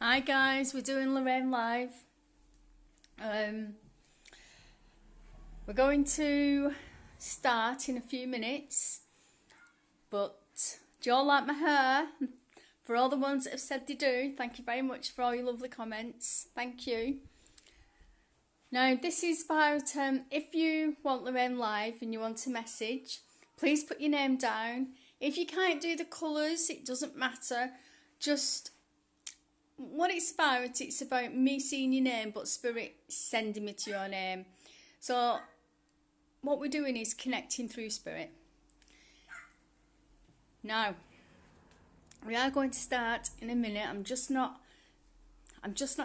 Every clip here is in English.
Hi guys, we're doing Lorraine Live. We're going to start in a few minutes, but do you all like my hair? For all the ones that have said they do, thank you very much for all your lovely comments. Thank you. Now this is about if you want Lorraine Live and you want a message, please put your name down. If you can't do the colours, it doesn't matter. Just what it's about me seeing your name, but Spirit sending me to your name. So what we're doing is connecting through Spirit. Now, we are going to start in a minute. I'm just not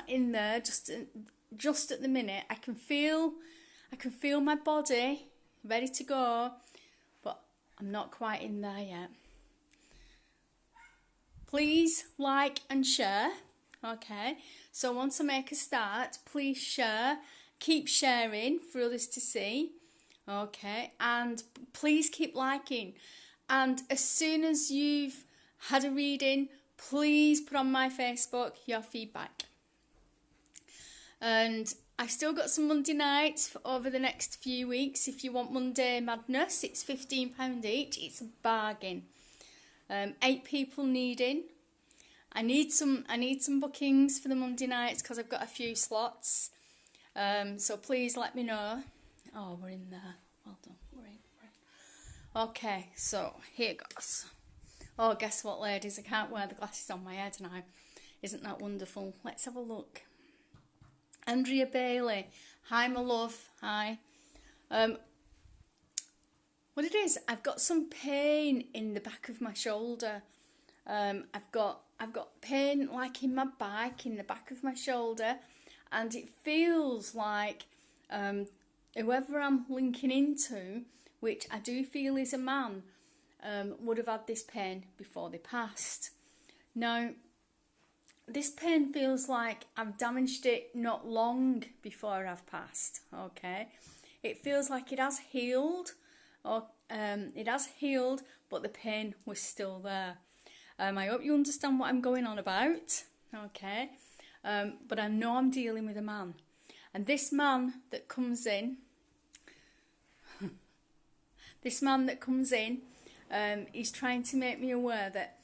in there. Just at the minute, I can feel my body ready to go, but I'm not quite in there yet. Please like and share. Okay, so once I make a start, please share, keep sharing for others to see. Okay, and please keep liking. And as soon as you've had a reading, please put on my Facebook your feedback. And I've still got some Monday nights for over the next few weeks. If you want Monday Madness, it's £15 each. It's a bargain. 8 people needing. I need some bookings for the Monday nights because I've got a few slots. So please let me know. Oh, we're in there. Well done. We're in. Okay, so here goes. Oh, guess what, ladies? I can't wear the glasses on my head now. Isn't that wonderful? Let's have a look. Andrea Bailey. Hi, my love. Hi. What it is, I've got some pain in the back of my shoulder. I've got pain like in my back, in the back of my shoulder, and it feels like whoever I'm linking into, which I do feel is a man, would have had this pain before they passed. Now, this pain feels like I've damaged it not long before I've passed. Okay, it feels like it has healed, or it has healed, but the pain was still there. I hope you understand what I'm going on about, okay? But I know I'm dealing with a man. And this man that comes in, he's trying to make me aware that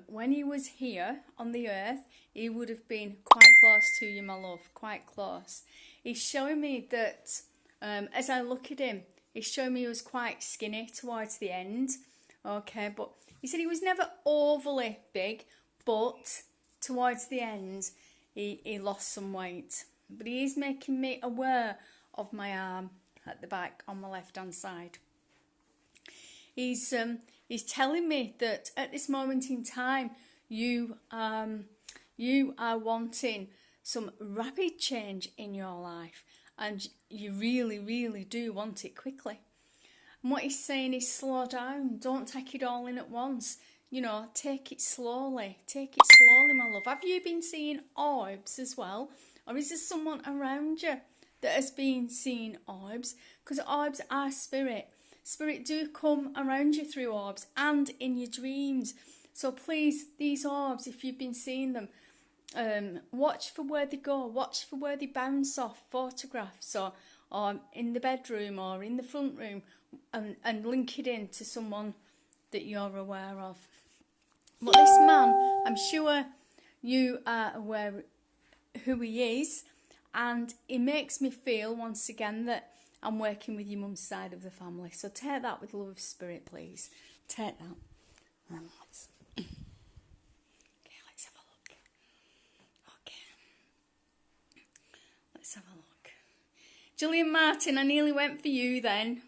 when he was here on the earth, he would have been quite close to you, my love, quite close. He's showing me that, as I look at him, he's showing me he was quite skinny towards the end, okay? But he said he was never overly big, but towards the end, he lost some weight. But he is making me aware of my arm at the back on my left-hand side. He's telling me that at this moment in time, you are wanting some rapid change in your life, and you really, really do want it quickly. And what he's saying is slow down. Don't take it all in at once. You know, take it slowly. Take it slowly, my love. Have you been seeing orbs as well? Or is there someone around you that has been seeing orbs? Because orbs are spirit. Spirit do come around you through orbs and in your dreams. So please, these orbs, if you've been seeing them, watch for where they go. Watch for where they bounce off photographs or in the bedroom or in the front room, and link it in to someone that you're aware of. But this man, I'm sure you are aware who he is, and it makes me feel once again that I'm working with your mum's side of the family. So take that with love of spirit, please. Take that. Okay, let's have a look. Okay. Let's have a look. Gillian Martin, I nearly went for you then.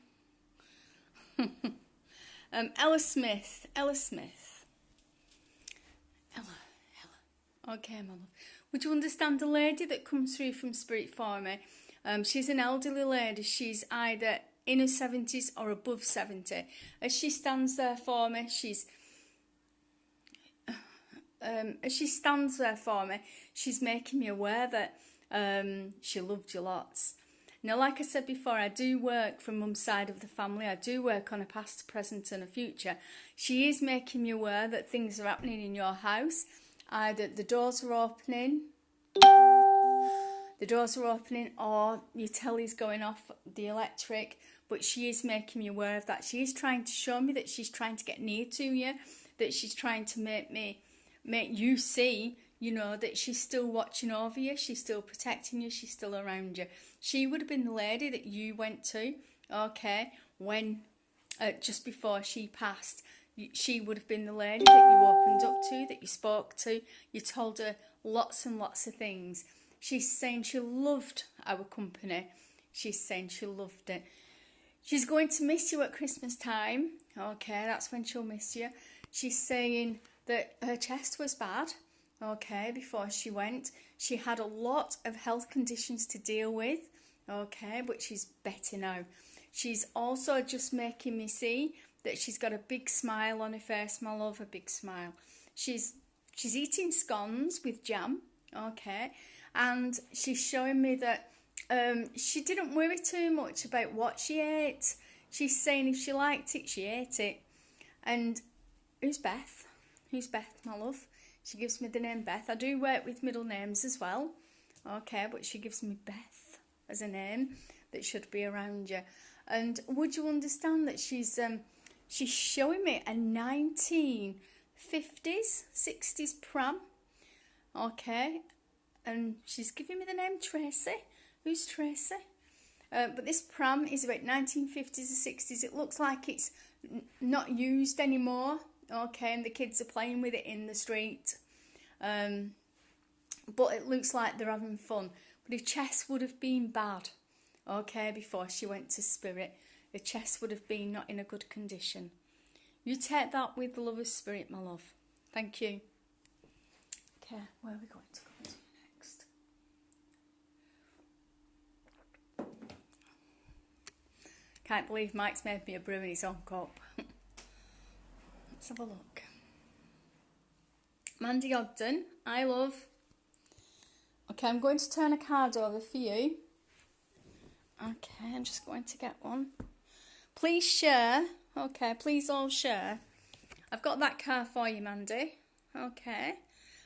Ella Smith. Ella. Okay, my love. Would you understand the lady that comes through from Spirit for me? She's an elderly lady. She's either in her 70s or above 70. As she stands there for me, she's making me aware that she loved you lots. Now, like I said before, I do work from mum's side of the family. I do work on a past, a present and a future. She is making me aware that things are happening in your house, either the doors are opening, or your telly's going off, the electric, but she is making me aware of that. She is trying to show me that she's trying to get near to you, that she's trying to make you see, you know, that she's still watching over you, she's still protecting you, she's still around you. She would have been the lady that you went to, okay, when, just before she passed. She would have been the lady that you opened up to, that you spoke to. You told her lots and lots of things. She's saying she loved our company. She's saying she loved it. She's going to miss you at Christmas time. Okay, that's when she'll miss you. She's saying that her chest was bad. Okay, before she went. She had a lot of health conditions to deal with. Okay, but she's better now. She's also just making me see that she's got a big smile on her face, my love, a big smile. She's eating scones with jam, okay, and she's showing me that she didn't worry too much about what she ate. She's saying if she liked it, she ate it. And who's Beth? Who's Beth, my love? She gives me the name Beth. I do work with middle names as well, okay, but she gives me Beth as a name that should be around you. And would you understand that she's showing me a 1950s, 60s pram, okay, and she's giving me the name Tracy. Who's Tracy? But this pram is about 1950s or 60s. It looks like it's not used anymore, okay, and the kids are playing with it in the street. But it looks like they're having fun. But her chest would have been bad, okay, before she went to spirit. Her chest would have been not in a good condition. You take that with the love of spirit, my love. Thank you. Okay, where are we going to go to next? Can't believe Mike's made me a brew in his own cup. Let's have a look. Mandy Ogden, I love. Okay, I'm going to turn a card over for you. Okay, I'm just going to get one. Please share. Okay, please all share. I've got that card for you, Mandy. Okay.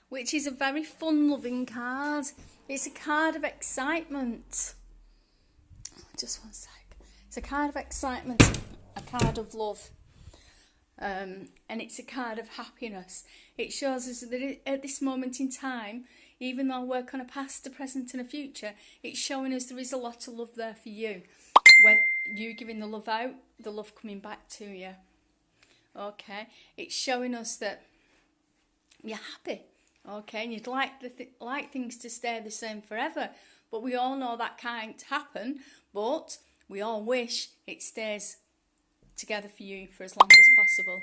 Which is a very fun-loving card. It's a card of excitement. Just one sec. It's a card of excitement, a card of love. And it's a card of happiness. It shows us that at this moment in time, even though we're kind of past, a present and a future, it's showing us there is a lot of love there for you. When you giving the love out, the love coming back to you. Okay, it's showing us that you're happy. Okay, and you'd like things to stay the same forever, but we all know that can't happen. But we all wish it stays together for you for as long as possible.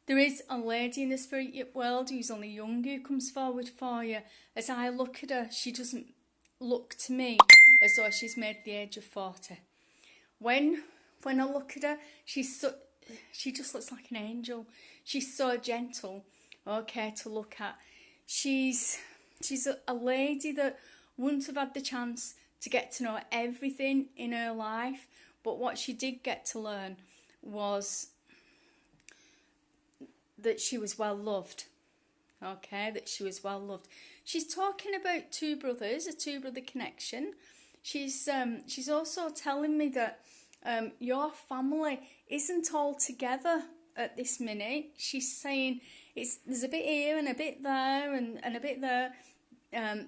There is a lady in the spirit world who's only young who comes forward for you. As I look at her, she doesn't look to me as though she's made the age of 40. When I look at her, she just looks like an angel. She's so gentle, okay, to look at. She's a lady that wouldn't have had the chance to get to know everything in her life, but what she did get to learn was that she was well loved. Okay, that she was well loved. She's talking about two brothers, a two-brother connection. She's also telling me that your family isn't all together at this minute. She's saying there's a bit here and a bit there and a bit there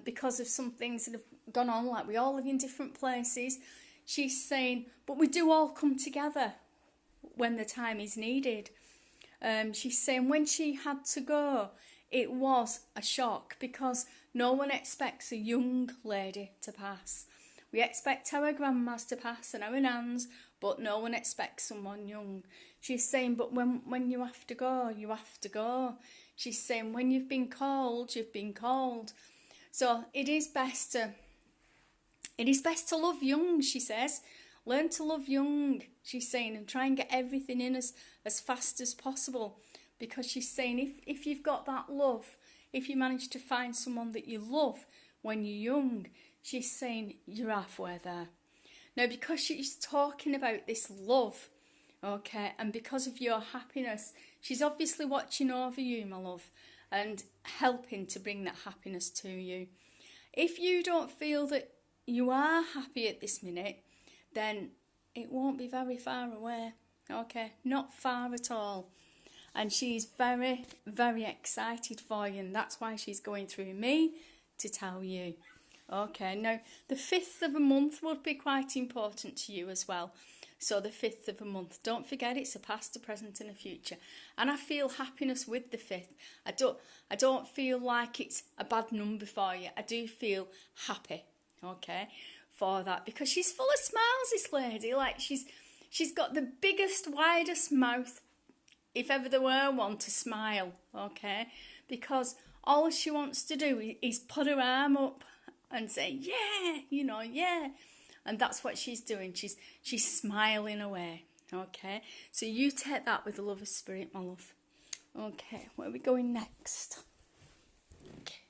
because of some things that have gone on, like we all live in different places. She's saying, but we do all come together when the time is needed. She's saying when she had to go, it was a shock because no one expects a young lady to pass. We expect our grandmas to pass and our nans, but no one expects someone young. She's saying, but when you have to go, you have to go. She's saying, when you've been called, you've been called. So it is best to love young, she says. Learn to love young, she's saying, and try and get everything in as fast as possible. Because she's saying if you've got that love, if you manage to find someone that you love when you're young, she's saying you're halfway there. Now, because she's talking about this love, okay, and because of your happiness, she's obviously watching over you, my love. and helping to bring that happiness to you. If you don't feel that you are happy at this minute, then it won't be very far away. Okay, not far at all. And she's very, very excited for you, and that's why she's going through me to tell you. Okay, now the 5th of a month would be quite important to you as well. So the 5th of a month, don't forget it's a past, a present and a future. And I feel happiness with the 5th. I don't feel like it's a bad number for you. I do feel happy, okay, for that. Because she's full of smiles, this lady. Like she's got the biggest, widest mouth, if ever there were one, to smile, okay? Because all she wants to do is put her arm up and say, yeah, yeah. And that's what she's doing. She's smiling away, okay? So you take that with the love of spirit, my love. Okay, where are we going next? Okay.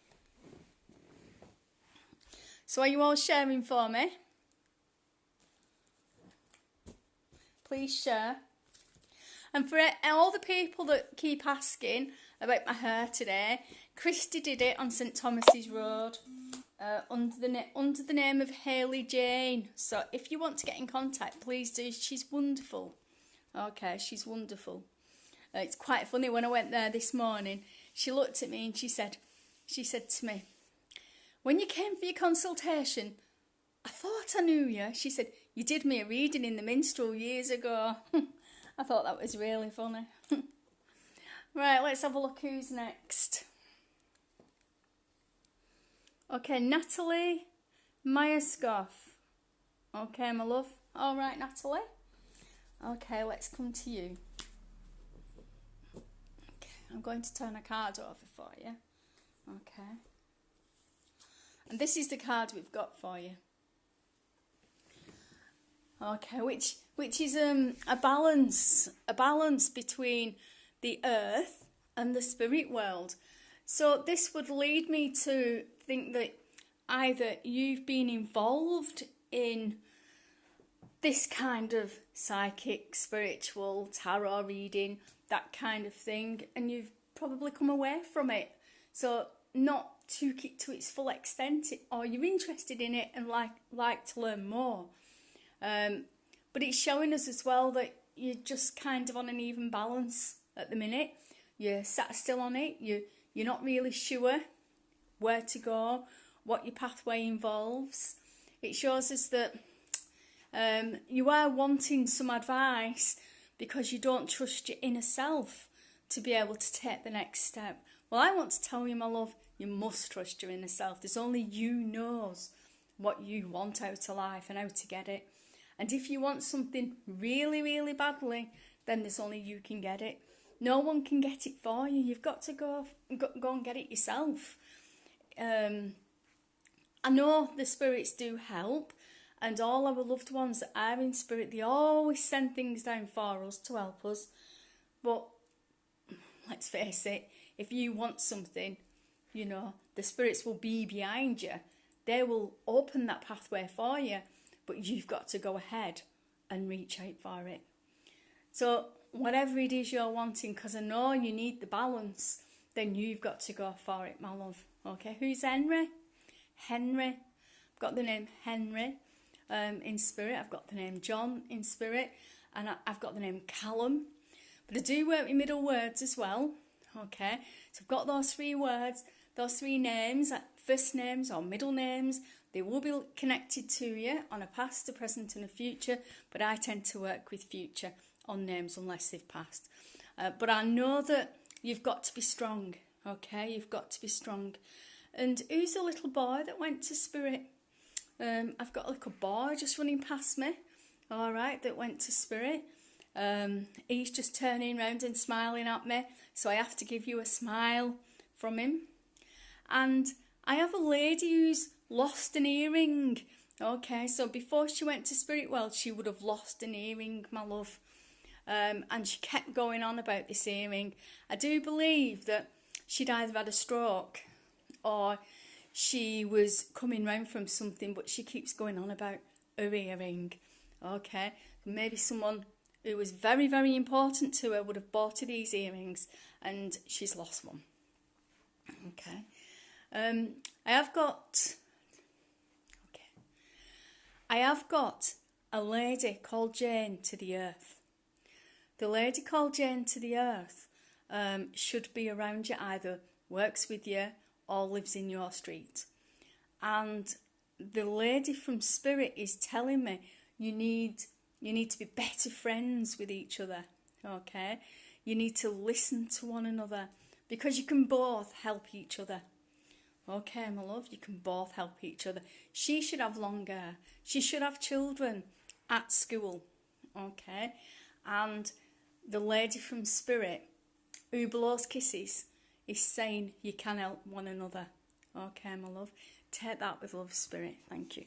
So are you all sharing for me? Please share. And for all the people that keep asking about my hair today, Christy did it on St Thomas's Road under the name of Hayley Jane. So if you want to get in contact, please do. She's wonderful. Okay, she's wonderful. It's quite funny, when I went there this morning, she looked at me and she said to me, when you came for your consultation, I thought I knew you. She said, you did me a reading in the Minstrel years ago. I thought that was really funny. Right, let's have a look who's next. Okay, Natalie Myerscough. Okay, my love. All right, Natalie. Okay, let's come to you. Okay, I'm going to turn a card over for you. Okay. And this is the card we've got for you. Okay, which is a balance between the earth and the spirit world. So this would lead me to think that either you've been involved in this kind of psychic, spiritual, tarot reading, that kind of thing, and you've probably come away from it. So not took it to its full extent, or you're interested in it and like to learn more. But it's showing us as well that you're just kind of on an even balance at the minute. You're sat still on it. You're not really sure where to go, what your pathway involves. It shows us that you are wanting some advice because you don't trust your inner self to be able to take the next step. Well, I want to tell you, my love, you must trust your inner self. There's only you knows what you want out of life and how to get it. And if you want something really, really badly, then there's only you can get it. No one can get it for you. You've got to go and get it yourself. I know the spirits do help, and all our loved ones that are in spirit, they always send things down for us to help us. But let's face it, if you want something, the spirits will be behind you. They will open that pathway for you, but you've got to go ahead and reach out for it. So whatever it is you're wanting, because I know you need the balance, then you've got to go for it, my love. Okay, who's Henry? Henry. I've got the name Henry in spirit. I've got the name John in spirit. And I've got the name Callum. But I do work with middle words as well. Okay, so I've got those 3 words, those 3 names, first names or middle names. They will be connected to you on a past, a present and a future. But I tend to work with future on names unless they've passed. But I know that you've got to be strong. Okay, you've got to be strong. And who's the little boy that went to spirit? I've got a little boy just running past me. All right, that went to spirit. He's just turning round and smiling at me. So I have to give you a smile from him. And I have a lady who's lost an earring. Okay, so before she went to spirit world, she would have lost an earring, my love. And she kept going on about this earring. I do believe that she'd either had a stroke or she was coming round from something, but she keeps going on about her earring. Okay, maybe someone who was very, very important to her would have bought her these earrings and she's lost one. Okay. I have got... Okay. I have got a lady called Jane to the earth. The lady called Jane to the earth should be around you, either works with you or lives in your street. And the lady from Spirit is telling me you need to be better friends with each other, okay? You need to listen to one another because you can both help each other. Okay, my love, you can both help each other. She should have long hair. She should have children at school, okay? And the lady from Spirit who blows kisses is saying you can help one another. Okay, my love. Take that with love, Spirit. Thank you.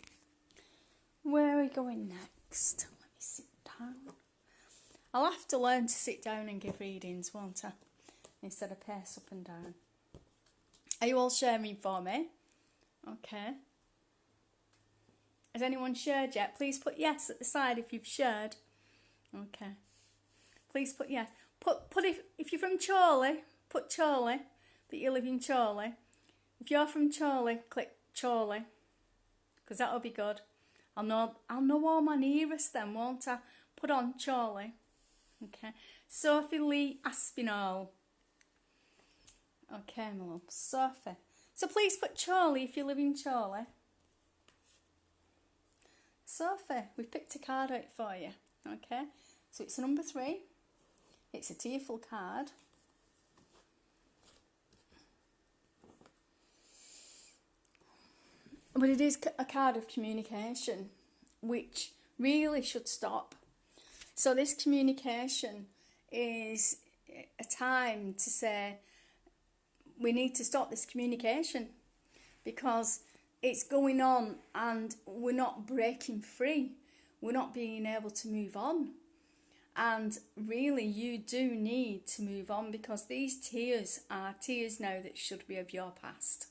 Where are we going next? Let me sit down. I'll have to learn to sit down and give readings, won't I? Instead of pace up and down. Are you all sharing for me? Okay. Has anyone shared yet? Please put yes at the side if you've shared. Okay. Please put yes. Put if you're from Chorley, put Chorley, that you live in Chorley. If you're from Chorley, click Chorley, because that'll be good. I'll know all my nearest then, won't I? Put on Chorley. Okay. Sophie Lee Aspinall. Okay, my love. Sophie. So please put Chorley if you live in Chorley. Sophie, we picked a card out for you. Okay. So it's a number 3. It's a tearful card. But it is a card of communication, which really should stop. So this communication is a time to say, we need to stop this communication because it's going on and we're not breaking free. We're not being able to move on. And really, you do need to move on because these tears are tears now that should be of your past.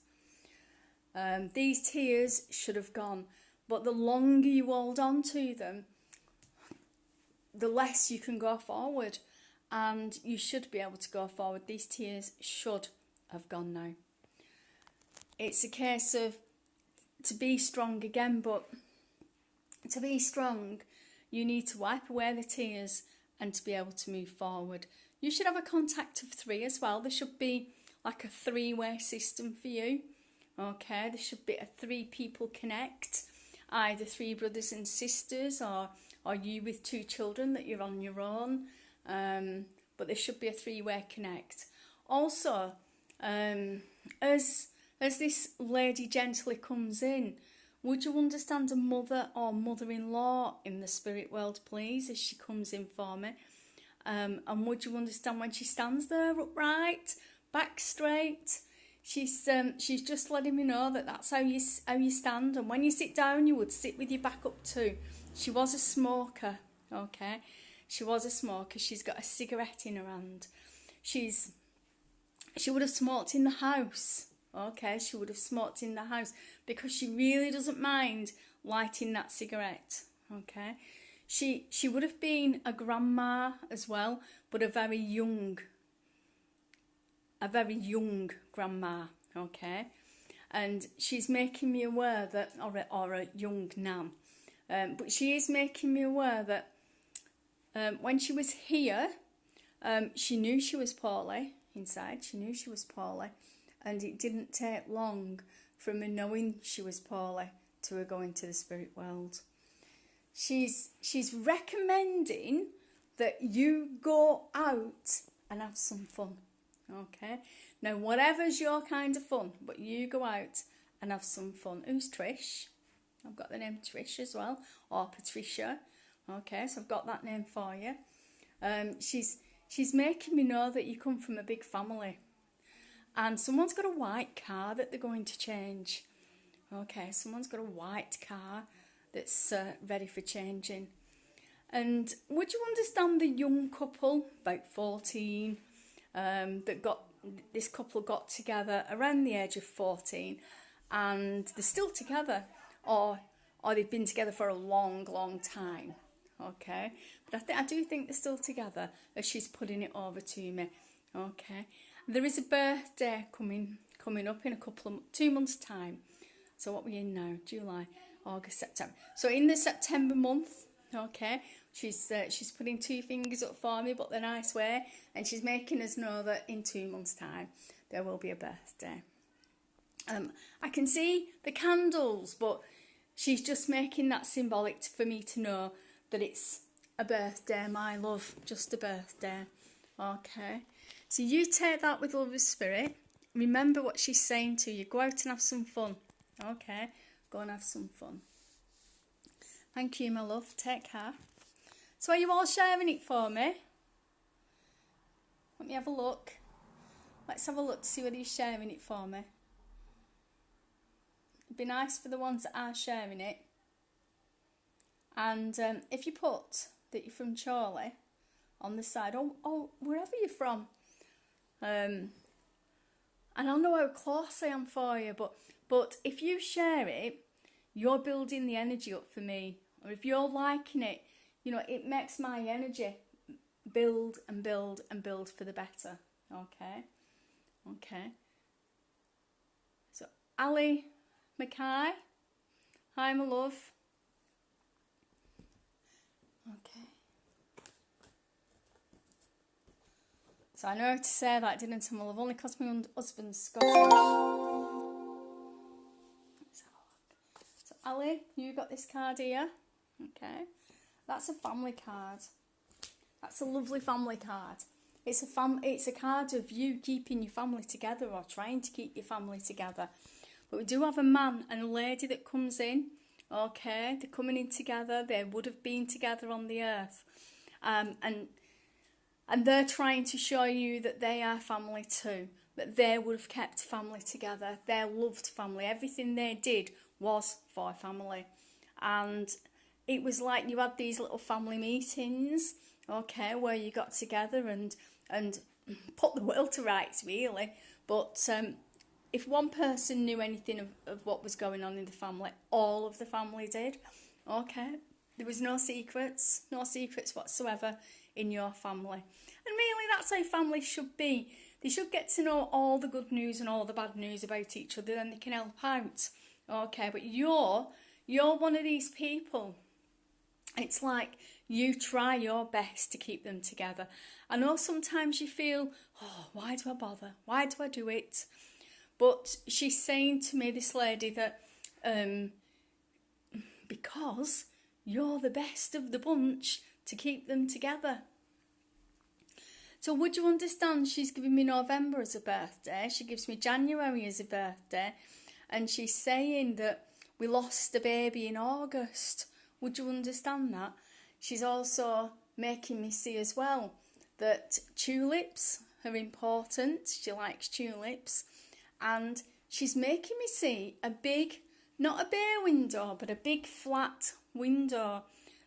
These tears should have gone, but the longer you hold on to them, the less you can go forward, and you should be able to go forward. These tears should have gone now. It's a case of to be strong again, but to be strong, you need to wipe away the tears and to be able to move forward. You should have a contact of 3 as well. There should be like a 3-way system for you. Okay, there should be a 3 people connect, either 3 brothers and sisters or you with 2 children that you're on your own. But there should be a 3-way connect. Also, as this lady gently comes in, would you understand a mother or mother-in-law in the spirit world, please, as she comes in for me? And would you understand when she stands there upright, back straight? She's just letting me know that that's how you stand. And when you sit down, you would sit with your back up too. She was a smoker, okay? She was a smoker. She's got a cigarette in her hand. She would have smoked in the house. Okay, she would have smoked in the house because she really doesn't mind lighting that cigarette. Okay, she would have been a grandma as well, but a very young grandma. Okay, and she's making me aware that, or a young nan, but she is making me aware that when she was here, she knew she was poorly inside. She knew she was poorly. And it didn't take long from her knowing she was poorly to her going to the spirit world. She's recommending that you go out and have some fun. Okay? Now, whatever's your kind of fun, but you go out and have some fun. Who's Trish? I've got the name Trish as well, or Patricia. Okay, so I've got that name for you. She's making me know that you come from a big family. And someone's got a white car that they're going to change. Okay, someone's got a white car that's ready for changing. And would you understand the young couple, about 14, this couple got together around the age of 14, and they're still together, or they've been together for a long, long time. Okay, but I do think they're still together, as she's putting it over to me. Okay. There is a birthday coming coming up in 2 months' time. So what we're in now, July, August, September. So in the September month, okay, she's putting 2 fingers up for me, but the nice way, and she's making us know that in 2 months' time there will be a birthday. I can see the candles, but she's just making that symbolic for me to know that it's a birthday, my love, just a birthday. Okay, so you take that with love of spirit. Remember what she's saying to you. Go out and have some fun. Okay, go and have some fun. Thank you, my love. Take care. So are you all sharing it for me? Let me have a look. Let's have a look to see whether you're sharing it for me. It'd be nice for the ones that are sharing it. And if you put that you're from Chorley on the side, or wherever you're from, and I'll know how close I am for you, but if you share it, you're building the energy up for me. Or if you're liking it, you know, it makes my energy build and build and build for the better. Okay? Okay. So, Ali Mackay, hi, my love. Okay. So I know how to say that, didn't I, my love? Only because my husband's Scottish. Let's have a look. So Ali, you got this card here. Okay. That's a family card. That's a lovely family card. It's a card of you keeping your family together, or trying to keep your family together. But we do have a man and a lady that comes in. Okay, they're coming in together. They would have been together on the earth, and they're trying to show you that they are family too. That they would have kept family together. They loved family. Everything they did was for family, and it was like you had these little family meetings. Okay, where you got together and put the world to rights, really. But if one person knew anything of what was going on in the family, all of the family did. Okay, there was no secrets whatsoever in your family. And really, that's how families should be. They should get to know all the good news and all the bad news about each other, and they can help out. Okay, but you're one of these people. It's like you try your best to keep them together. I know sometimes you feel, oh, why do I bother? Why do I do it? But she's saying to me, this lady, that because you're the best of the bunch to keep them together. So would you understand, she's giving me November as a birthday, she gives me January as a birthday, and she's saying that we lost a baby in August. Would you understand that? She's also making me see as well that tulips are important. She likes tulips. And she's making me see a big, not a bay window, but a big flat window.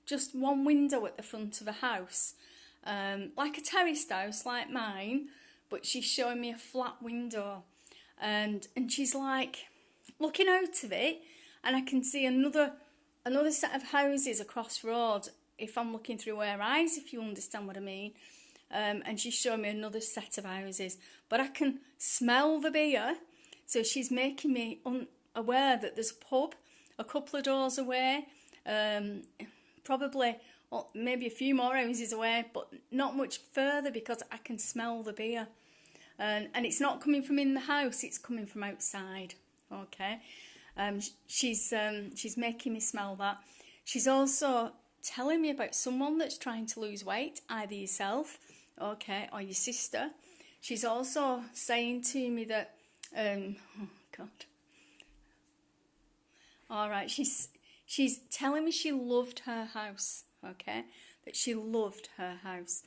Just one window at the front of a house. Like a terraced house, like mine. But she's showing me a flat window. And she's like looking out of it. And I can see another set of houses across the road, if I'm looking through her eyes, if you understand what I mean. And she's showing me another set of houses. But I can smell the beer. So she's making me aware that there's a pub a couple of doors away. Probably, well, maybe a few more houses away, but not much further, because I can smell the beer. And it's not coming from in the house, it's coming from outside. Okay. She's making me smell that. She's also telling me about someone that's trying to lose weight, either yourself, okay, or your sister. She's also saying to me that, oh God. All right, she's telling me she loved her house, okay, that she loved her house.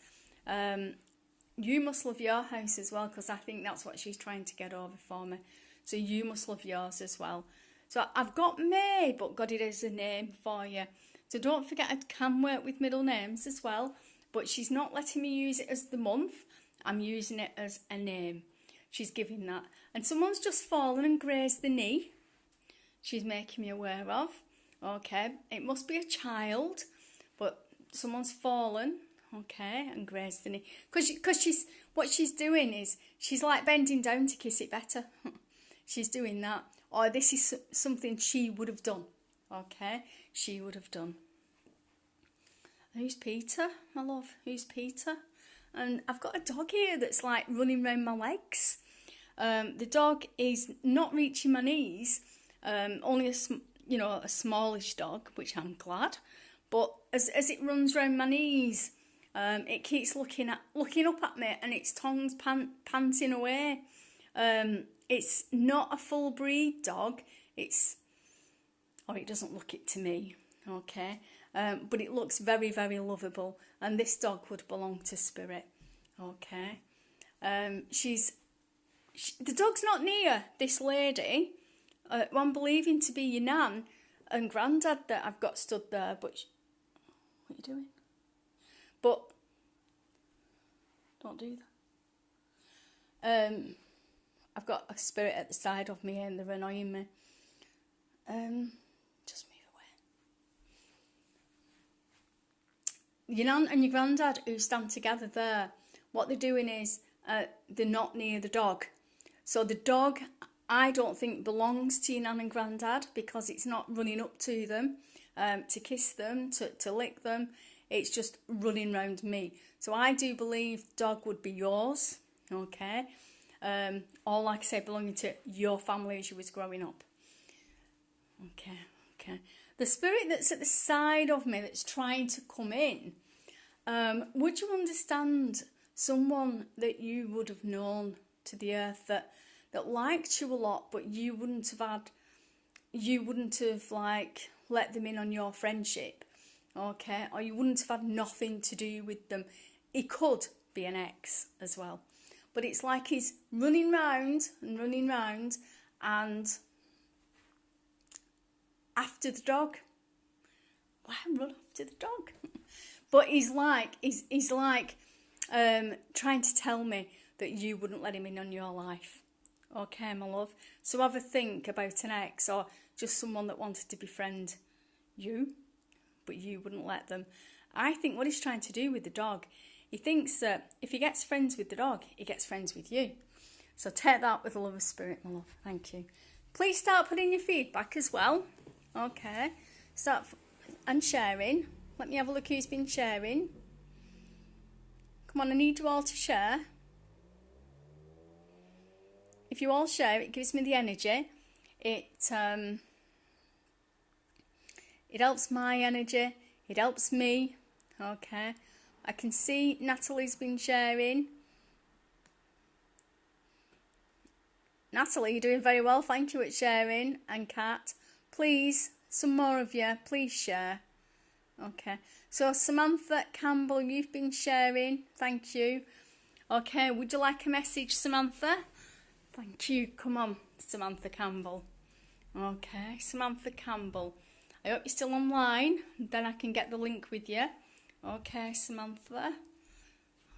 You must love your house as well, because I think that's what she's trying to get over for me. So you must love yours as well. So I've got May, but got it as a name for you. So don't forget, I can work with middle names as well, but she's not letting me use it as the month. I'm using it as a name. She's giving that. And someone's just fallen and grazed the knee. She's making me aware of. Okay, it must be a child, but someone's fallen, okay, and grazed the knee. Because what she's doing is, she's like bending down to kiss it better. she's doing that. Or this is something she would have done. Okay, she would have done. Who's Peter, my love? Who's Peter? And I've got a dog here that's like running around my legs. The dog is not reaching my knees. Only a smallish dog, which I'm glad. But as it runs around my knees, it keeps looking up at me, and its tongue's panting away. It's not a full breed dog. It doesn't look it to me. Okay. But it looks very, very lovable, and this dog would belong to Spirit. Okay. The dog's not near this lady. I'm believing to be your nan and granddad that I've got stood there. But what are you doing? But don't do that. I've got a spirit at the side of me, and they're annoying me. Just move away. Your nan and your granddad who stand together there, what they're doing is they're not near the dog. So the dog, I don't think, belongs to your nan and granddad, because it's not running up to them to kiss them, to lick them. It's just running round me. So I do believe the dog would be yours, okay? Or like I say, belonging to your family as you was growing up. Okay. The spirit that's at the side of me that's trying to come in, would you understand someone that you would have known to the earth that liked you a lot, but you wouldn't have like let them in on your friendship, okay? Or you wouldn't have had nothing to do with them. He could be an ex as well. But it's like he's running round, and after the dog. Why run after the dog? But he's like trying to tell me that you wouldn't let him in on your life. Okay, my love. So have a think about an ex, or just someone that wanted to befriend you, but you wouldn't let them. I think what he's trying to do with the dog, he thinks that if he gets friends with the dog, he gets friends with you. So take that with a love of spirit, my love. Thank you. Please start putting your feedback as well. Okay. Start and sharing. Let me have a look who's been sharing. Come on, I need you all to share. If you all share, it gives me the energy. It helps my energy. It helps me. Okay. I can see Natalie's been sharing. Natalie, you're doing very well. Thank you at sharing. And Kat, please, some more of you, please share. Okay. So Samantha Campbell, you've been sharing. Thank you. Okay. Would you like a message, Samantha? Thank you. Come on, Samantha Campbell. Okay, Samantha Campbell. I hope you're still online. Then I can get the link with you. Okay, Samantha.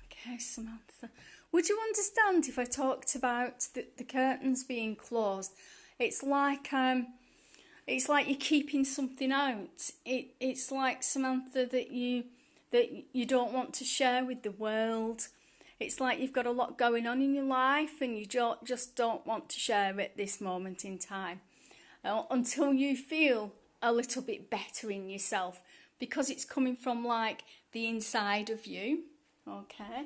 Okay, Samantha. Would you understand if I talked about the curtains being closed? It's like you're keeping something out. It's like, Samantha, that you don't want to share with the world. It's like you've got a lot going on in your life, and you just don't want to share it this moment in time until you feel a little bit better in yourself, because it's coming from like the inside of you. Okay.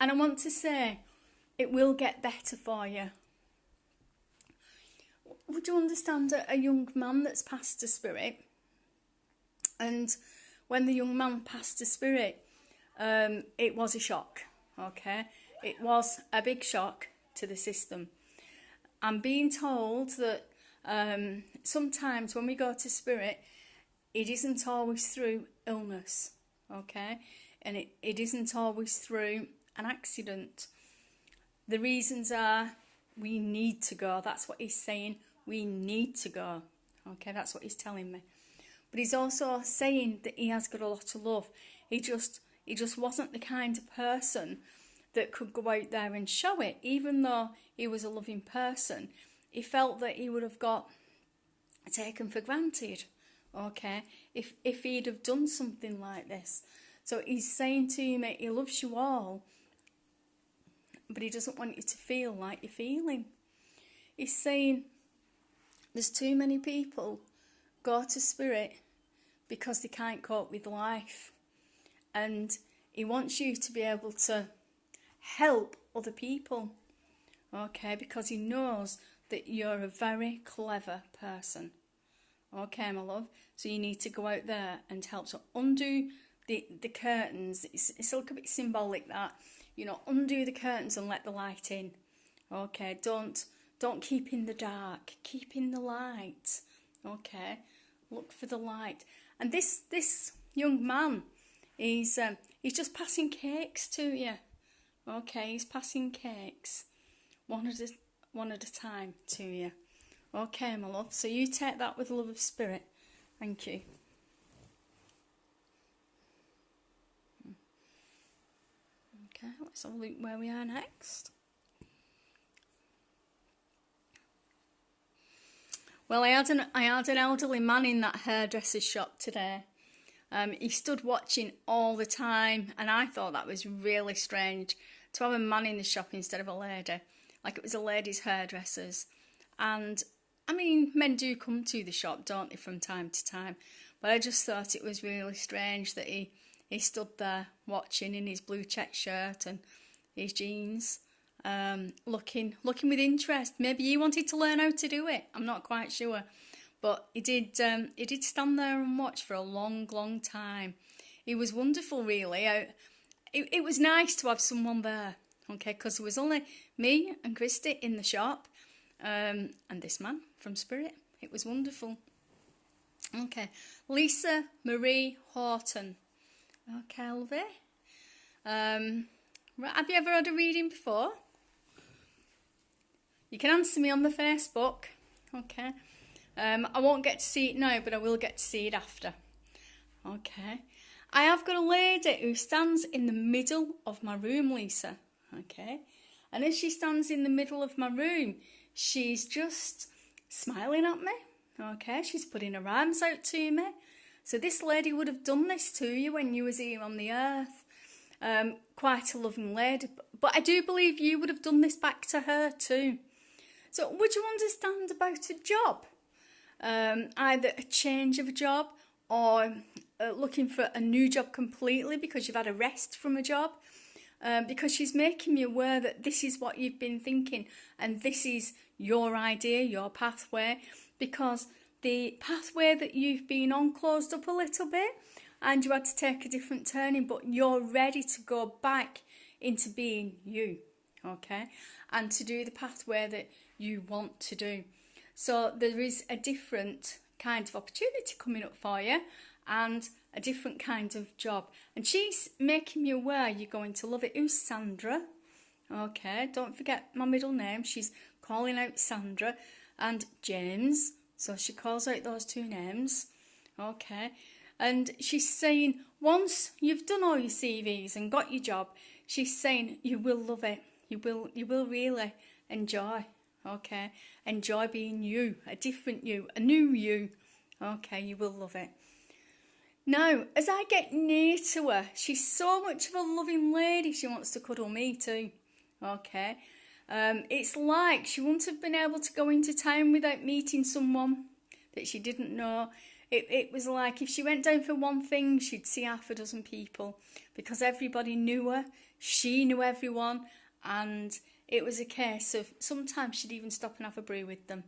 And I want to say, it will get better for you. Would you understand a young man that's passed to spirit? And when the young man passed to spirit, it was a shock, okay? It was a big shock to the system. I'm being told that sometimes when we go to spirit, it isn't always through illness, okay? And it isn't always through an accident. The reasons are, we need to go. That's what he's saying. We need to go, okay? That's what he's telling me. But he's also saying that he has got a lot of love. He just wasn't the kind of person that could go out there and show it. Even though he was a loving person, he felt that he would have got taken for granted, okay, if he'd have done something like this. So he's saying to you, mate, he loves you all, but he doesn't want you to feel like you're feeling. He's saying there's too many people go to spirit because they can't cope with life. And he wants you to be able to help other people, okay, because he knows that you're a very clever person. Okay, my love, so you need to go out there and help. So undo the curtains. It's a little bit symbolic that, you know, undo the curtains and let the light in. Okay, don't keep in the dark, keep in the light. Okay, look for the light. And this young man, he's just passing cakes to you. Okay, he's passing cakes one at a time to you. Okay, my love, so you take that with love of spirit. Thank you. Okay, let's have a look where we are next. Well, I had an elderly man in that hairdresser's shop today. He stood watching all the time, and I thought that was really strange to have a man in the shop instead of a lady, like it was a lady's hairdresser's. And I mean, men do come to the shop, don't they, from time to time, but I just thought it was really strange that he stood there watching in his blue check shirt and his jeans, looking with interest. Maybe he wanted to learn how to do it, I'm not quite sure. But he did stand there and watch for a long time. It was wonderful, really. It was nice to have someone there, okay, because there was only me and Christy in the shop, and this man from Spirit. It was wonderful. Okay, Lisa Marie Horton. Okay, love it. Right, have you ever had a reading before? You can answer me on the Facebook, okay. I won't get to see it now, but I will get to see it after. Okay. I have got a lady who stands in the middle of my room, Lisa. Okay. And as she stands in the middle of my room, she's just smiling at me. Okay. She's putting her arms out to me. So this lady would have done this to you when you was here on the earth. Quite a loving lady. But I do believe you would have done this back to her too. So would you understand about a job? Either a change of a job or looking for a new job completely because you've had a rest from a job, because she's making me aware that this is what you've been thinking and this is your idea, your pathway, because the pathway that you've been on closed up a little bit and you had to take a different turning, but you're ready to go back into being you, okay, and to do the pathway that you want to do. So there is a different kind of opportunity coming up for you and a different kind of job. And she's making me aware you're going to love it. Who's Sandra? Okay, don't forget my middle name. She's calling out Sandra and James. So she calls out those two names. Okay. And she's saying once you've done all your CVs and got your job, she's saying you will love it. You will really enjoy. Okay, enjoy being you, a different you, a new you. Okay, you will love it. Now, as I get near to her, she's so much of a loving lady, she wants to cuddle me too. Okay, it's like she wouldn't have been able to go into town without meeting someone that she didn't know. It was like if she went down for one thing, she'd see half a dozen people because everybody knew her, she knew everyone, and it was a case of sometimes she'd even stop and have a brew with them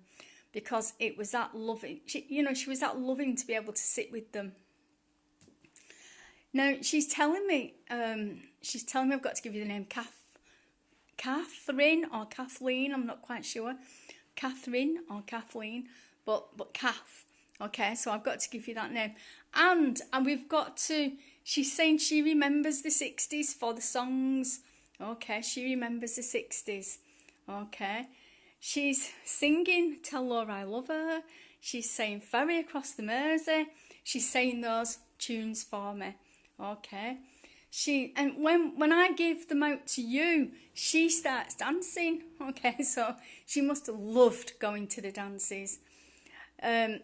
because it was that loving. She was that loving to be able to sit with them. Now, she's telling me I've got to give you the name Catherine or Kathleen, I'm not quite sure. Catherine or Kathleen, but Kath. Okay, so I've got to give you that name. And we've got to, she's saying she remembers the 60s for the songs. Okay, she remembers the 60s. Okay, she's singing Tell Laura I Love Her. She's saying Ferry Across the Mersey. She's saying those tunes for me. Okay, and when I give them out to you, she starts dancing. Okay, so she must have loved going to the dances. Her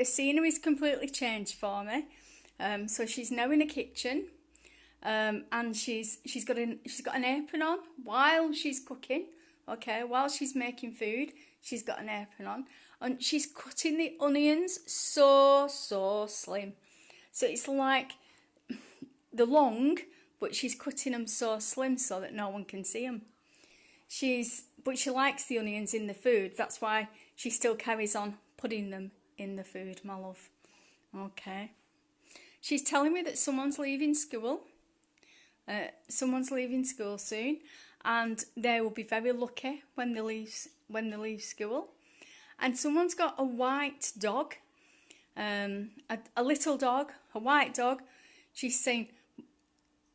scenery's completely changed for me. So she's now in the kitchen, and she's got an apron on while she's cooking. Okay, while she's making food, she's got an apron on, and she's cutting the onions so slim. So it's like they're long, but she's cutting them so slim so that no one can see them. But she likes the onions in the food. That's why she still carries on putting them in the food, my love. Okay. She's telling me that someone's leaving school. Someone's leaving school soon, and they will be very lucky when they leave school. And someone's got a white dog, a little dog, a white dog. She's saying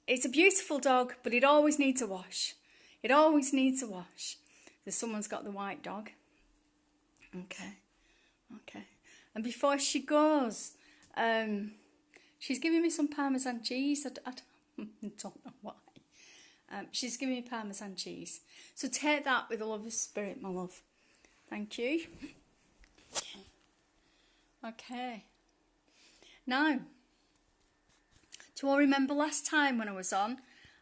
it's a beautiful dog, but it always needs a wash. It always needs a wash. So someone's got the white dog. Okay. And before she goes, she's giving me some Parmesan cheese. I don't know why. She's giving me Parmesan cheese. So take that with a love of spirit, my love. Thank you. Okay. Now, do you all remember last time when I was on,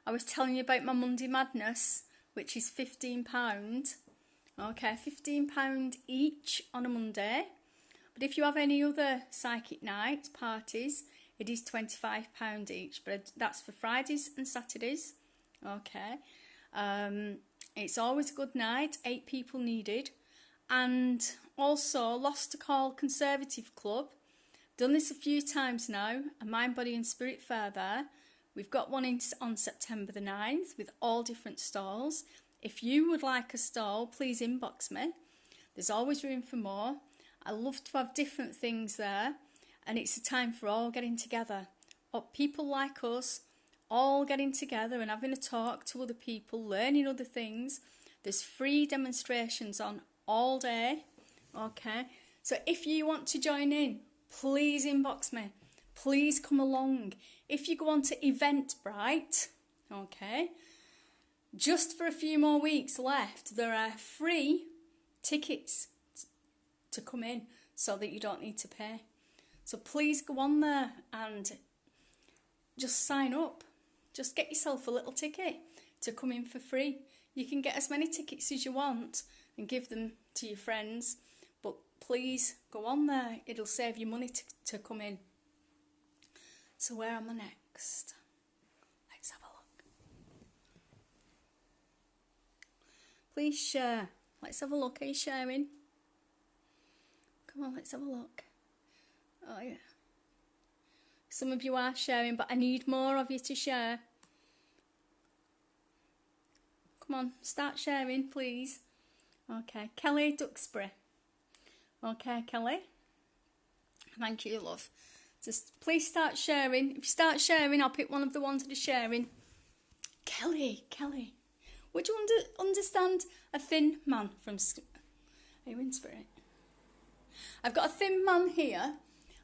I was telling you about my Monday Madness, which is £15. Okay, £15 each on a Monday. But if you have any other psychic night parties, it is £25 each. But that's for Fridays and Saturdays. Okay. It's always a good night, 8 people needed. And also Lost to Call Conservative Club. Done this a few times now, a Mind, Body and Spirit fair there. We've got one on September the 9th with all different stalls. If you would like a stall, please inbox me. There's always room for more. I love to have different things there, and it's a time for all getting together. People like us, all getting together and having a talk to other people, learning other things. There's free demonstrations on all day. Okay, so if you want to join in, please inbox me. Please come along. If you go on to Eventbrite, okay, just for a few more weeks left, there are free tickets to come in so that you don't need to pay. So please go on there and just sign up. Just get yourself a little ticket to come in for free. You can get as many tickets as you want and give them to your friends. But please go on there. It'll save you money to come in. So where am I next? Let's have a look. Please share. Let's have a look. Are you sharing? Come on, let's have a look. Oh, yeah. Some of you are sharing, but I need more of you to share. Come on, start sharing, please. Okay, Kelly Duxbury. Okay, Kelly. Thank you, love. Just please start sharing. If you start sharing, I'll pick one of the ones that are sharing. Kelly. Would you understand a thin man from... Are you in spirit? I've got a thin man here.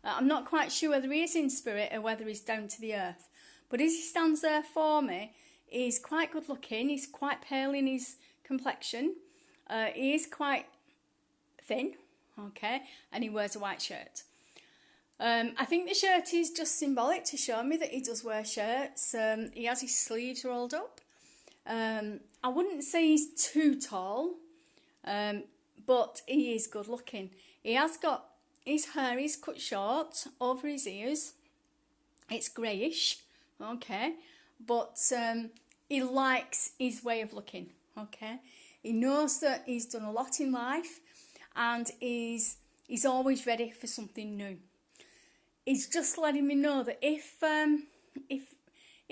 I'm not quite sure whether he is in spirit or whether he's down to the earth. But as he stands there for me, he's quite good looking. He's quite pale in his complexion. He is quite thin, okay, and he wears a white shirt. I think the shirt is just symbolic to show me that he does wear shirts. He has his sleeves rolled up. I wouldn't say he's too tall, but he is good looking. He has got his hair is cut short over his ears. It's greyish, okay, but he likes his way of looking, okay. He knows that he's done a lot in life, and he's always ready for something new. He's just letting me know that if in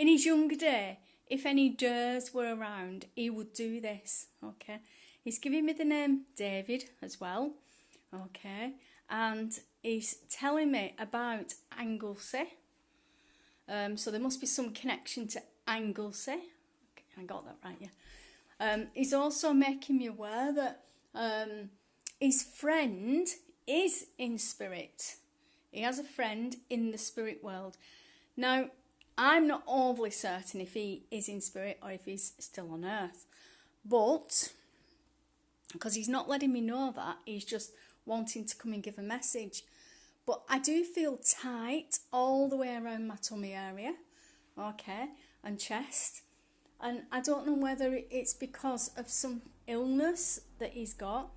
his younger day, if any dares were around, he would do this, okay. He's giving me the name David as well, okay, and he's telling me about Anglesey. So there must be some connection to Anglesey. Okay, I got that right, yeah. He's also making me aware that his friend is in spirit. He has a friend in the spirit world. Now, I'm not overly certain if he is in spirit or if he's still on earth. But, because he's not letting me know that, he's just wanting to come and give a message. But I do feel tight all the way around my tummy area, okay, and chest. And I don't know whether it's because of some illness that he's got,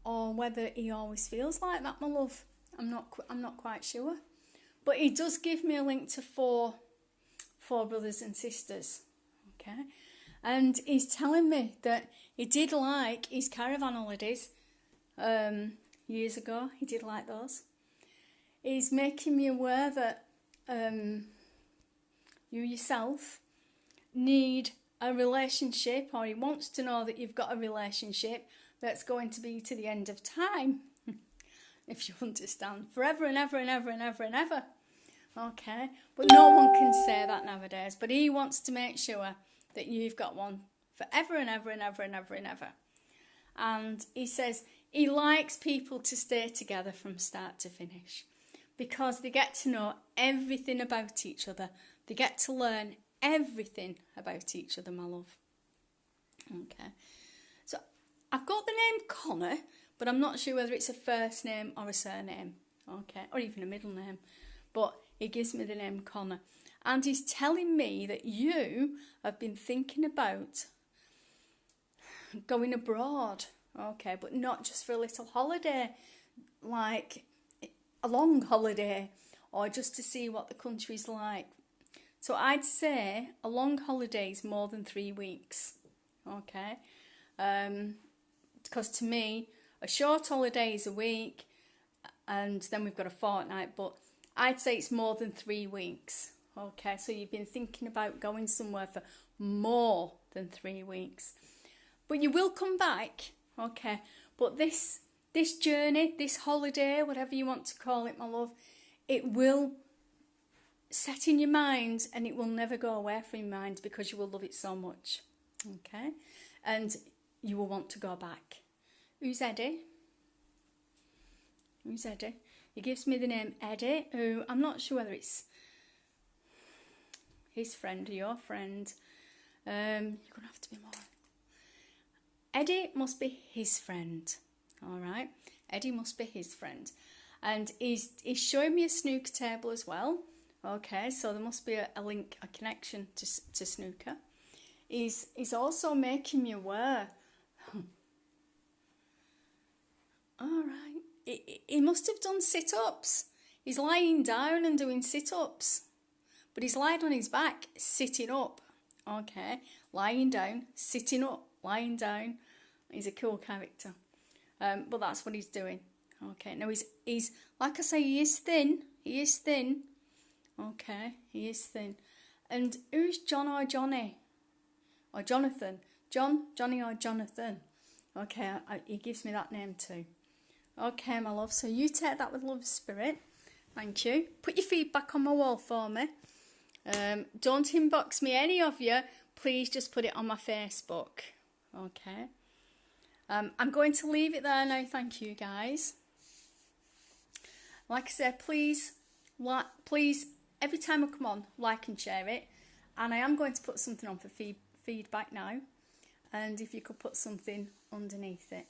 or whether he always feels like that, my love. I'm not quite sure. But he does give me a link to four brothers and sisters, okay? And he's telling me that he did like his caravan holidays years ago. He did like those. He's making me aware that you yourself need a relationship, or he wants to know that you've got a relationship that's going to be to the end of time, if you understand, forever and ever and ever and ever and ever. Okay, but no one can say that nowadays. But he wants to make sure that you've got one forever and ever and ever and ever and ever. And he says he likes people to stay together from start to finish, because they get to know everything about each other. They get to learn everything about each other, my love. Okay, so I've got the name Connor, but I'm not sure whether it's a first name or a surname, okay, or even a middle name. But he gives me the name Connor. And he's telling me that you have been thinking about going abroad, okay, but not just for a little holiday, like a long holiday, or just to see what the country's like. So I'd say a long holiday is more than 3 weeks, okay? Because to me, a short holiday is a week, and then we've got a fortnight, but I'd say it's more than 3 weeks, okay? So you've been thinking about going somewhere for more than 3 weeks. But you will come back, okay? But this journey, this holiday, whatever you want to call it, my love, it will set in your mind, and it will never go away from your mind, because you will love it so much, okay? And you will want to go back. Who's Eddie? Who's Eddie? He gives me the name Eddie, who I'm not sure whether it's his friend or your friend. You're going to have to be more. Eddie must be his friend, all right? Eddie must be his friend. And he's showing me a snooker table as well. Okay, so there must be a link, a connection to snooker. He's also making me aware. All right. He must have done sit-ups. He's lying down and doing sit-ups. But he's lying on his back, sitting up. Okay, lying down, sitting up, lying down. He's a cool character. But that's what he's doing. Okay, now he's like I say, he is thin. He is thin. Okay, he is thin. And who's John or Johnny? Or Jonathan? John, Johnny or Jonathan? Okay, he gives me that name too. Okay, my love, so you take that with love spirit. Thank you. Put your feedback on my wall for me. Don't inbox me, any of you. Please just put it on my Facebook. Okay. I'm going to leave it there now. Thank you, guys. Like I said, please, every time I come on, like and share it. And I am going to put something on for feedback now. And if you could put something underneath it.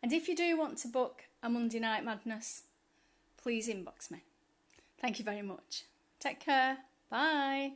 And if you do want to book a Monday Night Madness, please inbox me. Thank you very much. Take care. Bye.